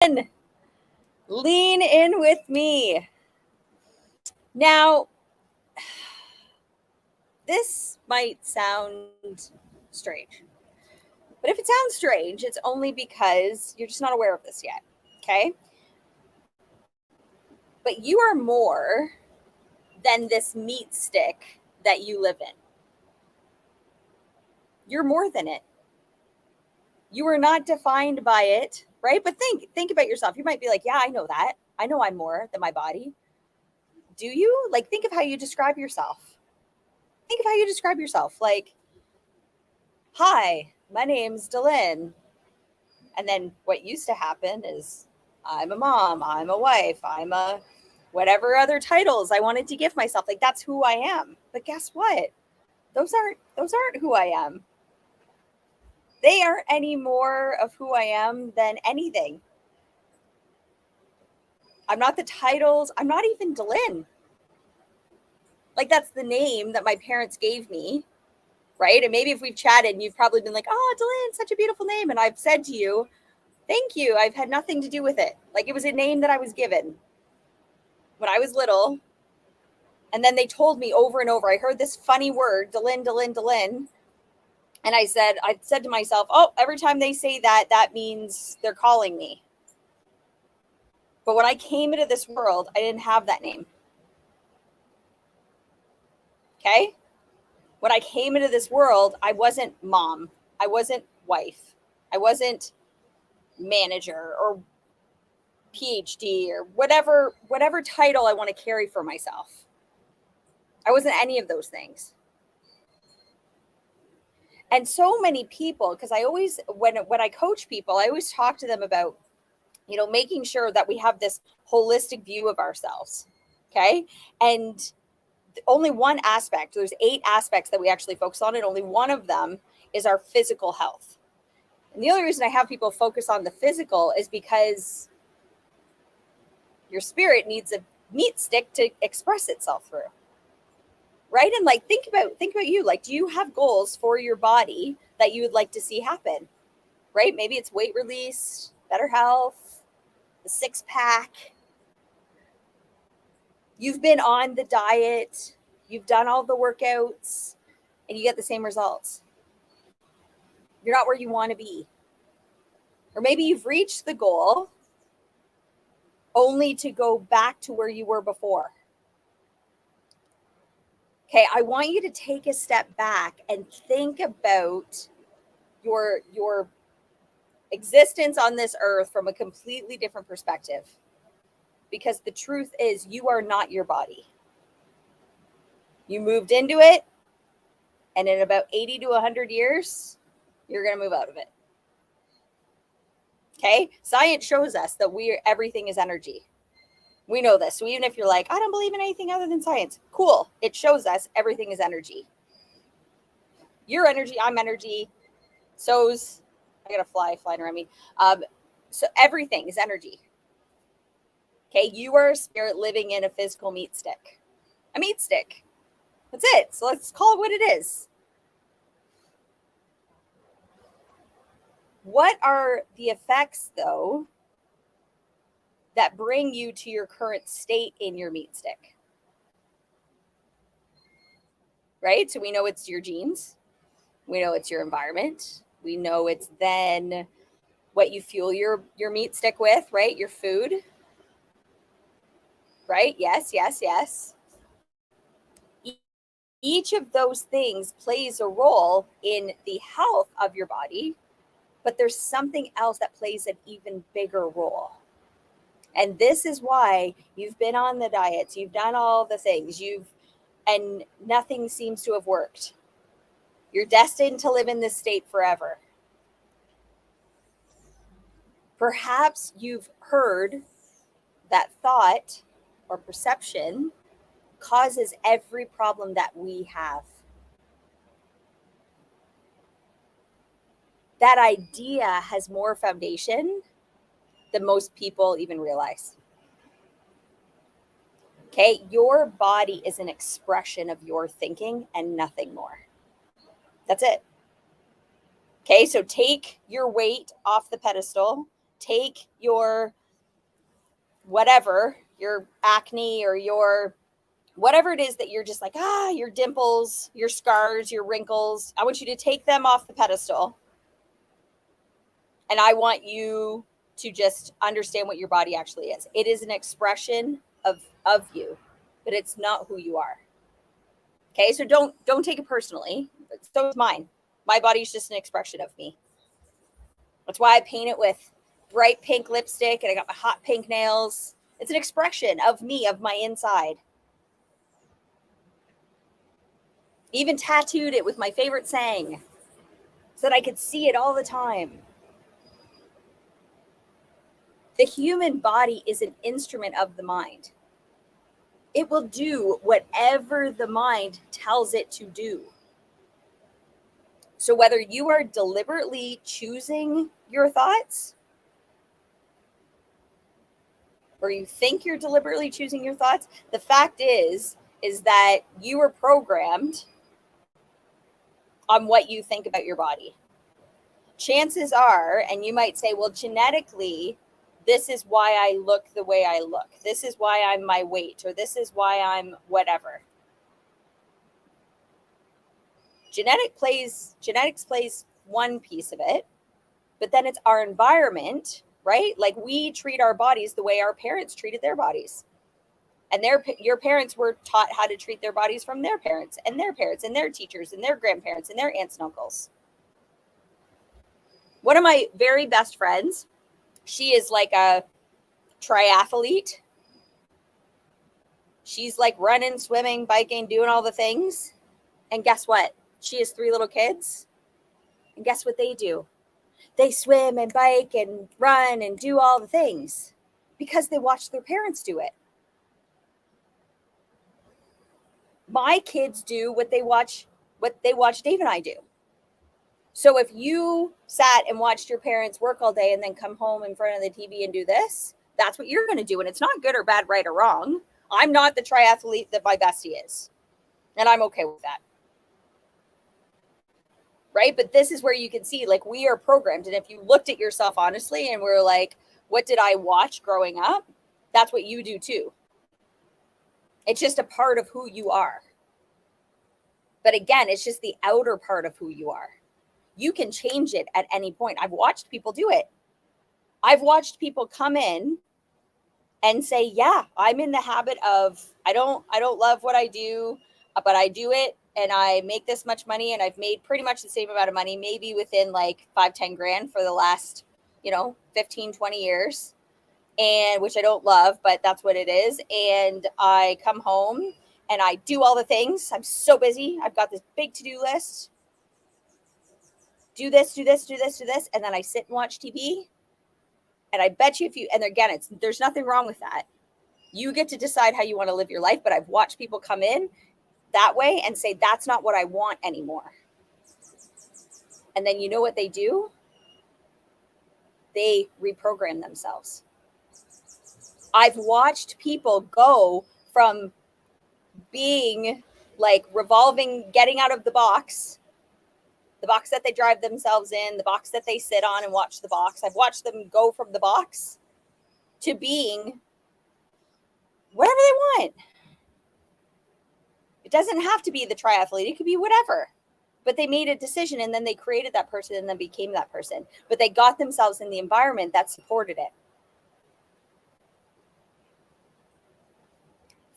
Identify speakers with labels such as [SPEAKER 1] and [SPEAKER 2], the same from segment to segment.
[SPEAKER 1] Lean in with me. Now, this might sound strange, but if it sounds strange, it's only because you're just not aware of this yet. Okay. But you are more than this meat stick that you live in. You're more than it. You are not defined by it, right? But think about yourself. You might be like, yeah, I know that. I know I'm more than my body. Do you? Like, think of how you describe yourself. Think of how you describe yourself. Like, hi, my name's Delyn. And then what used to happen is I'm a mom, I'm a wife, I'm a whatever other titles I wanted to give myself. Like, that's who I am. But guess what? Those aren't who I am. They aren't any more of who I am than anything. I'm not the titles. I'm not even Delyn. Like, that's the name that my parents gave me, right? And maybe if we've chatted and you've probably been like, oh, Delyn, such a beautiful name. And I've said to you, thank you. I've had nothing to do with it. Like, it was a name that I was given when I was little. And then they told me over and over, I heard this funny word, Delyn, Delyn, Delyn. And I said to myself, oh, every time they say that, that means they're calling me. But when I came into this world, I didn't have that name. Okay? When I came into this world, I wasn't mom. I wasn't wife. I wasn't manager or PhD or whatever title I want to carry for myself. I wasn't any of those things. And so many people, because I always when I coach people, I always talk to them about, making sure that we have this holistic view of ourselves. Okay? And only one aspect, there's 8 aspects that we actually focus on, and only one of them is our physical health. And the only reason I have people focus on the physical is because your spirit needs a meat stick to express itself through. Right? And like, think about you. Like, do you have goals for your body that you would like to see happen? Right? Maybe it's weight release, better health, the 6-pack. You've been on the diet, you've done all the workouts, and you get the same results. You're not where you want to be. Or maybe you've reached the goal only to go back to where you were before. Okay, I want you to take a step back and think about your existence on this earth from a completely different perspective. Because the truth is, you are not your body. You moved into it, and in about 80 to 100 years, you're going to move out of it. Okay? Science shows us that everything is energy. We know this. So even if you're like, I don't believe in anything other than science, cool. It shows us everything is energy. You're energy, I'm energy. So's, I got a fly flying around me. So everything is energy. Okay, you are a spirit living in a physical meat stick. A meat stick. That's it. So let's call it what it is. What are the effects, though, that bring you to your current state in your meat stick? Right? So we know it's your genes. We know it's your environment. We know it's then what you fuel your meat stick with, right? Your food. Right? Yes, yes, yes. Each of those things plays a role in the health of your body, but there's something else that plays an even bigger role. And this is why you've been on the diets, you've done all the things, and nothing seems to have worked. You're destined to live in this state forever. Perhaps you've heard that thought or perception causes every problem that we have. That idea has more foundation than most people even realize. Okay, your body is an expression of your thinking and nothing more. That's it. Okay, so take your weight off the pedestal take your whatever, your acne or your whatever it is that you're just like, your dimples, your scars, your wrinkles. I want you to take them off the pedestal. And I want you to just understand what your body actually is. It is an expression of you, but it's not who you are. Okay, so don't take it personally. So is mine. My body's just an expression of me. That's why I paint it with bright pink lipstick and I got my hot pink nails. It's an expression of me, of my inside. Even tattooed it with my favorite saying so that I could see it all the time. The human body is an instrument of the mind. It will do whatever the mind tells it to do. So whether you are deliberately choosing your thoughts or you think you're deliberately choosing your thoughts, the fact is that you were programmed on what you think about your body. Chances are, and you might say, well, genetically, this is why I look the way I look. This is why I'm my weight, or this is why I'm whatever. Genetics plays one piece of it, but then it's our environment, right? Like we treat our bodies the way our parents treated their bodies. And your parents were taught how to treat their bodies from their parents and their parents and their teachers and their grandparents and their aunts and uncles. One of my very best friends, she is like a triathlete. She's like running, swimming, biking, doing all the things. And guess what? She has 3 little kids. And guess what they do? They swim and bike and run and do all the things because they watch their parents do it. My kids do what they watch Dave and I do. So if you sat and watched your parents work all day and then come home in front of the TV and do this, that's what you're going to do. And it's not good or bad, right or wrong. I'm not the triathlete that my bestie is. And I'm okay with that. Right? But this is where you can see, like, we are programmed. And if you looked at yourself honestly and were like, what did I watch growing up? That's what you do too. It's just a part of who you are. But again, it's just the outer part of who you are. You can change it at any point. I've watched people do it. I've watched people come in and say, yeah, I'm in the habit of, I don't love what I do, but I do it and I make this much money and I've made pretty much the same amount of money, maybe within like 5-10 grand for the last, 15, 20 years. And which I don't love, but that's what it is. And I come home and I do all the things. I'm so busy. I've got this big to-do list. Do this, do this, do this, do this. And then I sit and watch TV. And I bet you and again, there's nothing wrong with that. You get to decide how you want to live your life. But I've watched people come in that way and say, that's not what I want anymore. And then you know what they do? They reprogram themselves. I've watched people go from being like revolving, getting out of the box that they drive themselves in, the box that they sit on and watch the box. I've watched them go from the box to being whatever they want. It doesn't have to be the triathlete. It could be whatever. But they made a decision and then they created that person and then became that person. But they got themselves in the environment that supported it.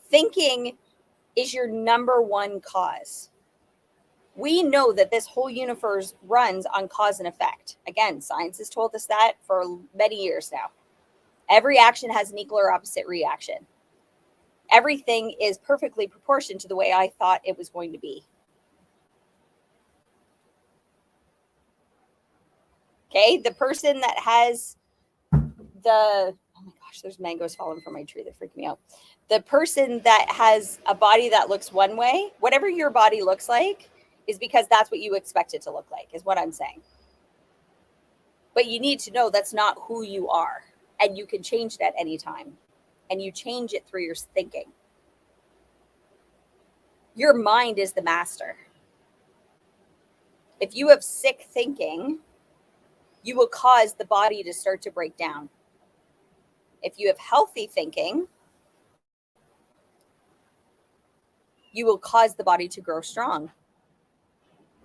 [SPEAKER 1] Thinking is your number one cause. We know that this whole universe runs on cause and effect. Again, science has told us that for many years now. Every action has an equal or opposite reaction. Everything is perfectly proportioned to the way I thought it was going to be. Okay, the person that has oh my gosh, there's mangoes falling from my tree that freak me out. The person that has a body that looks one way, whatever your body looks like, is because that's what you expect it to look like, is what I'm saying. But you need to know that's not who you are. And you can change it at any time. And you change it through your thinking. Your mind is the master. If you have sick thinking, you will cause the body to start to break down. If you have healthy thinking, you will cause the body to grow strong.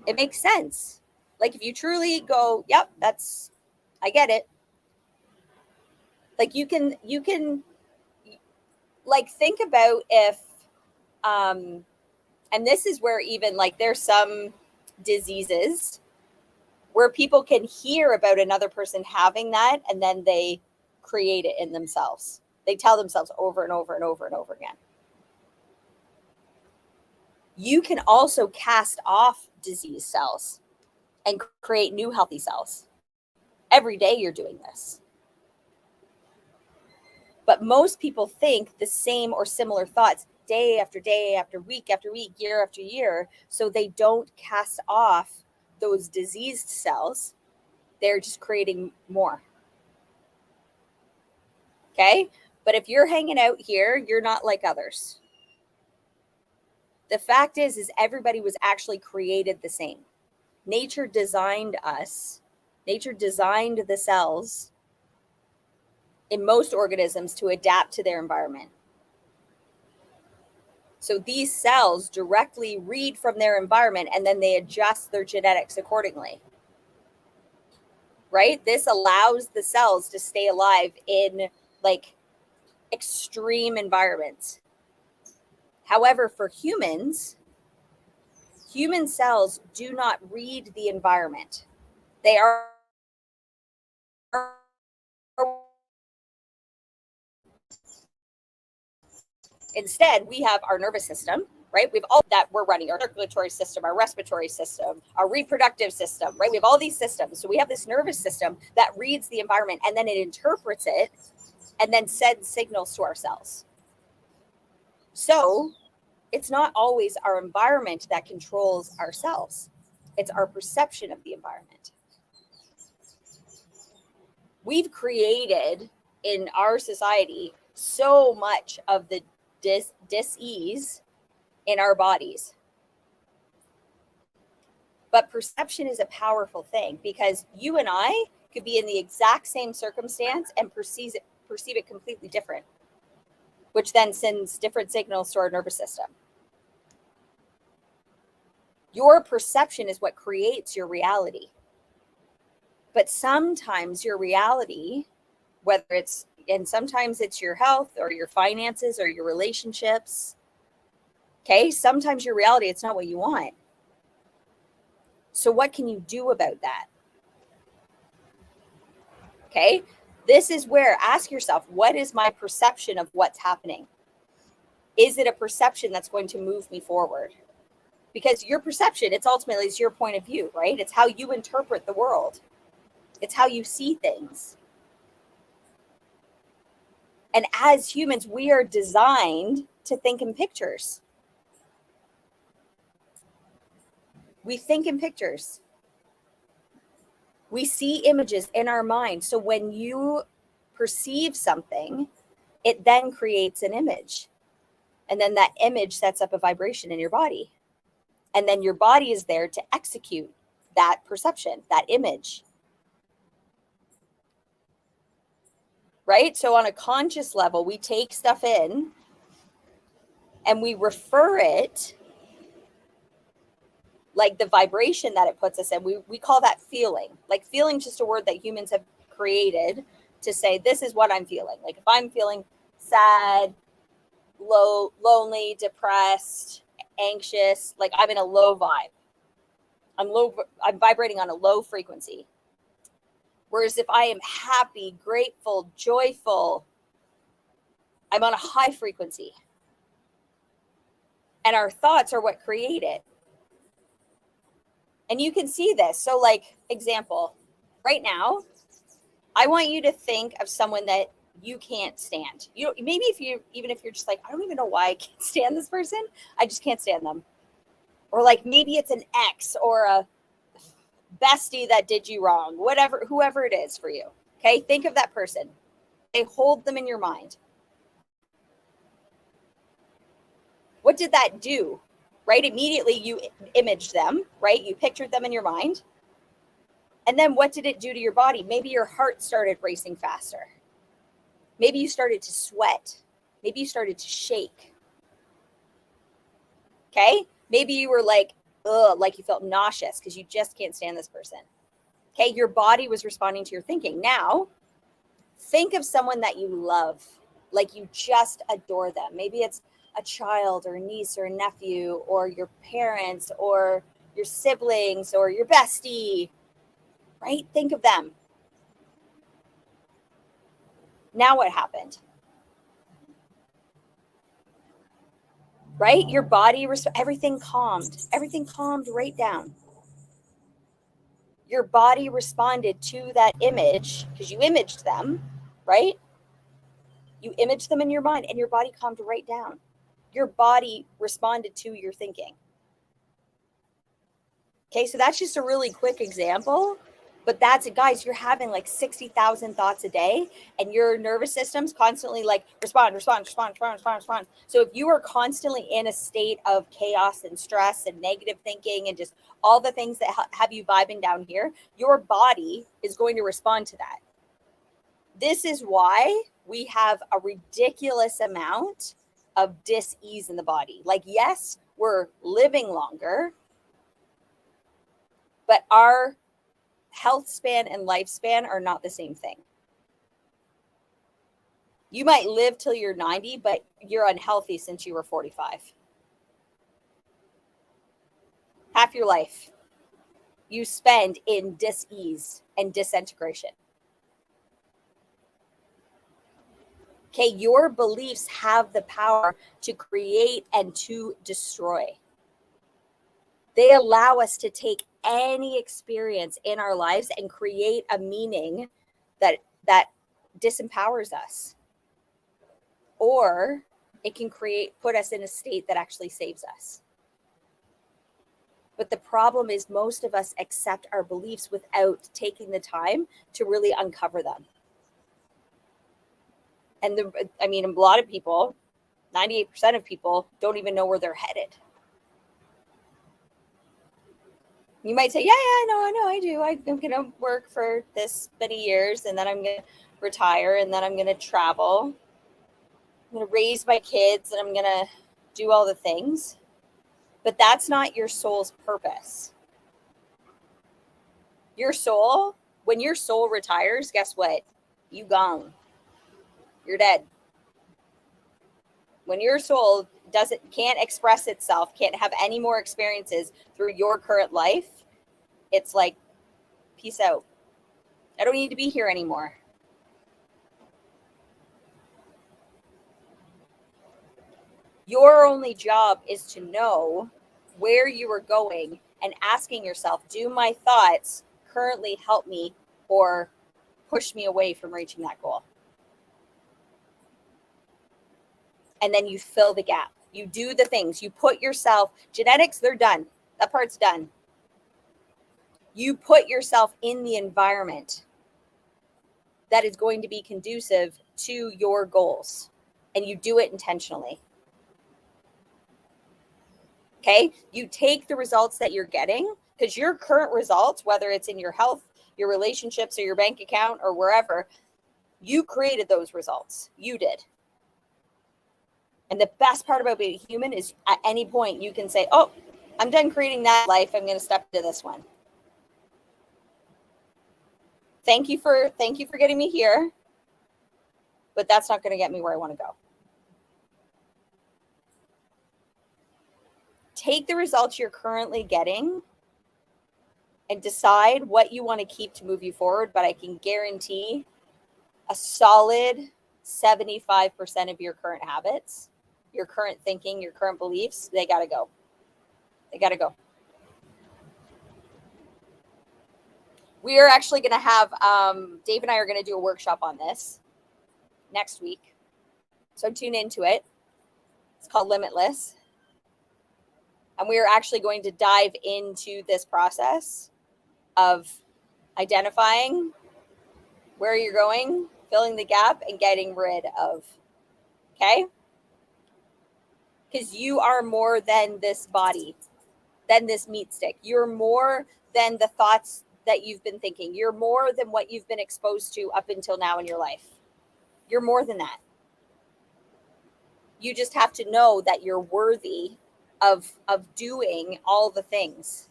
[SPEAKER 1] It makes sense. Like if you truly go, yep, I get it. Like you can like think about if, and this is where even like there's some diseases where people can hear about another person having that and then they create it in themselves. They tell themselves over and over and over and over again. You can also cast off disease cells and create new healthy cells. Every day you're doing this. But most people think the same or similar thoughts day after day, after week, year after year. So they don't cast off those diseased cells. They're just creating more. Okay. But if you're hanging out here, you're not like others. The fact is everybody was actually created the same. Nature designed us. Nature designed the cells in most organisms to adapt to their environment. So these cells directly read from their environment and then they adjust their genetics accordingly. Right? This allows the cells to stay alive in like extreme environments. However, for humans, human cells do not read the environment. They are instead, we have our nervous system, right? We have all that we're running, our circulatory system, our respiratory system, our reproductive system, right? We have all these systems. So we have this nervous system that reads the environment and then it interprets it and then sends signals to our cells. So it's not always our environment that controls ourselves. It's our perception of the environment. We've created in our society so much of the dis-ease in our bodies. But perception is a powerful thing because you and I could be in the exact same circumstance and perceive it completely different, which then sends different signals to our nervous system. Your perception is what creates your reality. But sometimes your reality, sometimes it's your health or your finances or your relationships. Okay. Sometimes your reality, it's not what you want. So what can you do about that? Okay. This is where ask yourself, what is my perception of what's happening? Is it a perception that's going to move me forward? Because your perception, it's ultimately is your point of view, right? It's how you interpret the world. It's how you see things. And as humans, we are designed to think in pictures. We think in pictures. We see images in our mind. So when you perceive something, it then creates an image. And then that image sets up a vibration in your body. And then your body is there to execute that perception, that image. Right? So on a conscious level, we take stuff in and we refer it like the vibration that it puts us in. We call that feeling. Like feeling, just a word that humans have created to say, this is what I'm feeling. Like if I'm feeling sad, lonely, depressed, anxious, like I'm in a low vibe. I'm vibrating on a low frequency. Whereas if I am happy, grateful, joyful, I'm on a high frequency. And our thoughts are what create it. And you can see this. So like example, right now, I want you to think of someone that you can't stand. Maybe even if you're just like, I don't even know why I can't stand this person. I just can't stand them. Or like maybe it's an ex or a bestie that did you wrong, whoever it is for you. Okay. Think of that person. Hold them in your mind. What did that do? Right? Immediately you imaged them, right? You pictured them in your mind. And then what did it do to your body? Maybe your heart started racing faster. Maybe you started to sweat. Maybe you started to shake. Okay? Maybe you were like, ugh, like you felt nauseous because you just can't stand this person. Okay? Your body was responding to your thinking. Now, think of someone that you love, like you just adore them. Maybe it's a child or a niece or a nephew or your parents or your siblings or your bestie, right? Think of them. Now what happened? Right? Your body, everything calmed right down. Your body responded to that image because you imaged them, right? You imaged them in your mind and your body calmed right down. Your body responded to your thinking. Okay, so that's just a really quick example, but that's it, guys. You're having like 60,000 thoughts a day, and your nervous system's constantly like respond. So if you are constantly in a state of chaos and stress and negative thinking and just all the things that have you vibing down here, your body is going to respond to that. This is why we have a ridiculous amount of dis-ease in the body. Like, yes, we're living longer, but our health span and lifespan are not the same thing. You might live till you're 90, but you're unhealthy since you were 45. Half your life you spend in dis-ease and disintegration. Okay, your beliefs have the power to create and to destroy. They allow us to take any experience in our lives and create a meaning that disempowers us. Or it can put us in a state that actually saves us. But the problem is most of us accept our beliefs without taking the time to really uncover them. And a lot of people, 98% of people don't even know where they're headed. You might say, yeah, I know, I do. I'm going to work for this many years, and then I'm going to retire, and then I'm going to travel. I'm going to raise my kids, and I'm going to do all the things. But that's not your soul's purpose. Your soul, when your soul retires, guess what? You gone. You're dead. When your soul can't express itself, can't have any more experiences through your current life, it's like, peace out. I don't need to be here anymore. Your only job is to know where you are going and asking yourself, do my thoughts currently help me or push me away from reaching that goal? And then you fill the gap. You do the things. You put yourself, genetics, they're done. That part's done. You put yourself in the environment that is going to be conducive to your goals, and you do it intentionally. Okay? You take the results that you're getting, because your current results, whether it's in your health, your relationships, or your bank account, or wherever, you created those results. You did. And the best part about being human is at any point you can say, oh, I'm done creating that life. I'm going to step into this one. Thank you for getting me here, but that's not going to get me where I want to go. Take the results you're currently getting and decide what you want to keep to move you forward. But I can guarantee a solid 75% of your current habits, your current thinking, your current beliefs, they got to go. They got to go. We are actually going to have, Dave and I are going to do a workshop on this next week. So tune into it. It's called Limitless. And we are actually going to dive into this process of identifying where you're going, filling the gap, and getting rid of. Okay? Because you are more than this body, than this meat stick. You're more than the thoughts that you've been thinking. You're more than what you've been exposed to up until now in your life. You're more than that. You just have to know that you're worthy of doing all the things.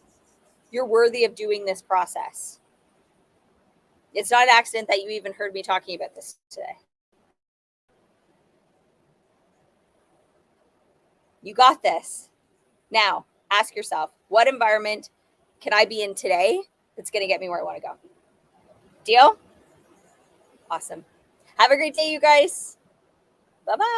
[SPEAKER 1] You're worthy of doing this process. It's not an accident that you even heard me talking about this today. You got this. Now, ask yourself, what environment can I be in today that's going to get me where I want to go? Deal? Awesome. Have a great day, you guys. Bye-bye.